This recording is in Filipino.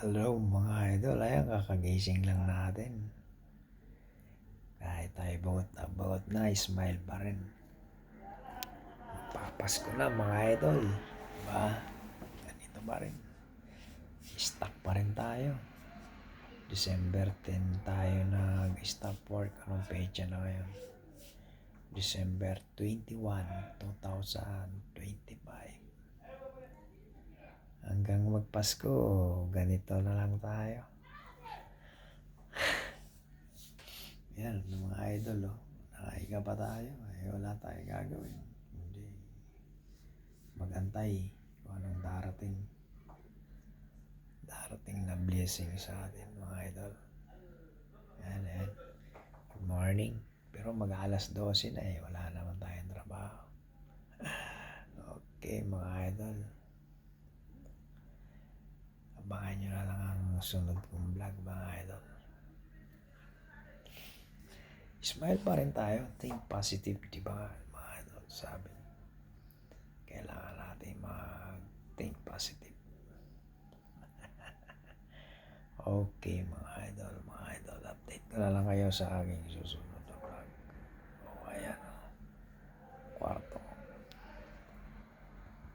Hello mga idol, ayan kakagising lang natin. Kahit tayo bagot na, smile pa rin. Papasko na mga idol. Diba? Ganito pa rin. Stuck pa rin tayo. December 10 tayo nag-stop work. Anong pecha na ngayon? December 21, 2025. Hanggang magpasko, ganito na lang tayo. Yan, mga idol, nakahiga pa tayo. Wala tayong gagawin. Hindi magantay kung anong darating. Darating na blessing sa atin, mga idol. Yan. Good morning. Pero mag-alas 12 na wala naman tayong trabaho. Okay, mga idol. Abangan nyo na lang ang sunod kong vlog, mga idol. Smile pa rin tayo. Think positive, di ba, mga idol? Sabi, kailangan natin mag-think positive. Okay, mga idol. Update ko na lang kayo sa aking susunod na vlog. O, ayan. Kwarto.